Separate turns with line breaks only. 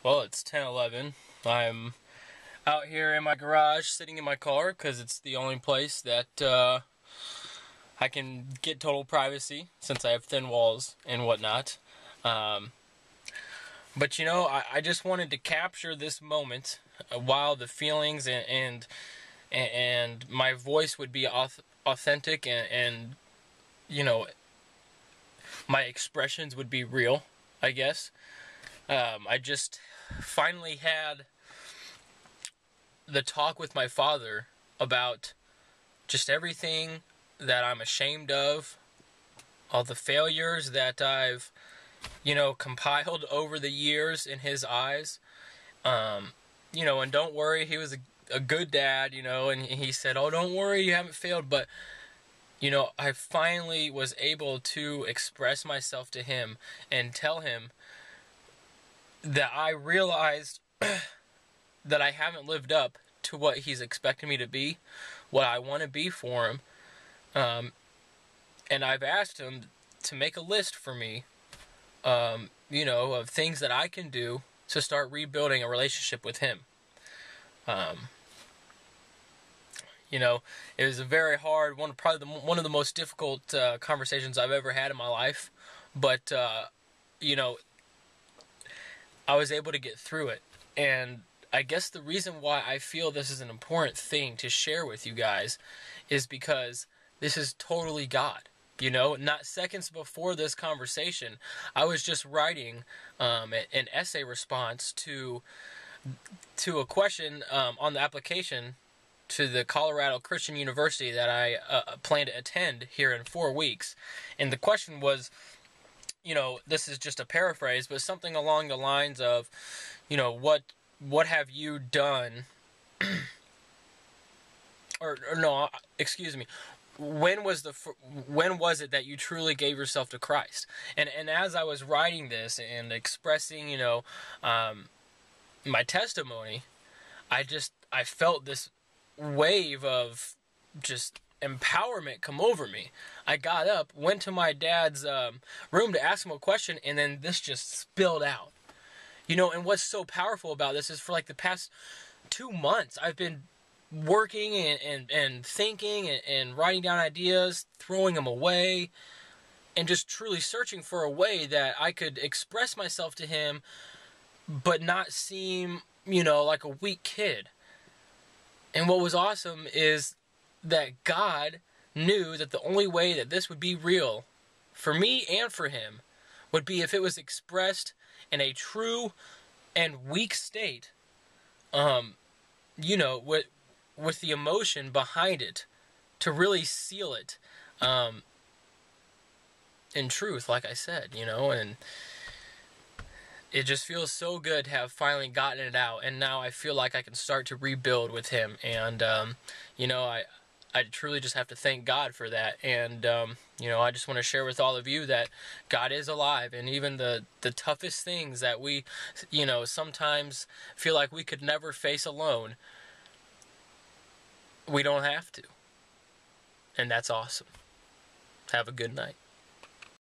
Well, it's 10:11. I'm out here in my garage, sitting in my car, because it's the only place that I can get total privacy, since I have thin walls and whatnot. Um, but I just wanted to capture this moment while the feelings and my voice would be authentic and you know my expressions would be real, I guess. I just finally had the talk with my father about just everything that I'm ashamed of, all the failures that I've, compiled over the years in his eyes. And don't worry, he was a good dad, and he said, "Oh, don't worry, you haven't failed." But, I finally was able to express myself to him and tell him that I realized that I haven't lived up to what he's expecting me to be, what I want to be for him. And I've asked him to make a list for me, of things that I can do to start rebuilding a relationship with him. It was a very hard one, probably one of the most difficult conversations I've ever had in my life. But, I was able to get through it. And I guess the reason why I feel this is an important thing to share with you guys is because this is totally God. Not seconds before this conversation, I was just writing an essay response to a question on the application to the Colorado Christian University that I plan to attend here in 4 weeks. And the question was, this is just a paraphrase, but something along the lines of, what have you done? or no, excuse me. When was it that you truly gave yourself to Christ? And as I was writing this and expressing, my testimony, I felt this wave of just empowerment come over me. I got up, went to my dad's room to ask him a question, and then this just spilled out. And what's so powerful about this is for like the past 2 months, I've been working and thinking and writing down ideas, throwing them away, and just truly searching for a way that I could express myself to him, but not seem, like a weak kid. And what was awesome is that God knew that the only way that this would be real for me and for him would be if it was expressed in a true and weak state, with the emotion behind it to really seal it in truth, like I said, and it just feels so good to have finally gotten it out, and now I feel like I can start to rebuild with him, and I truly just have to thank God for that. And I just want to share with all of you that God is alive, and even the toughest things that we sometimes feel like we could never face alone, we don't have to. And that's awesome. Have a good night.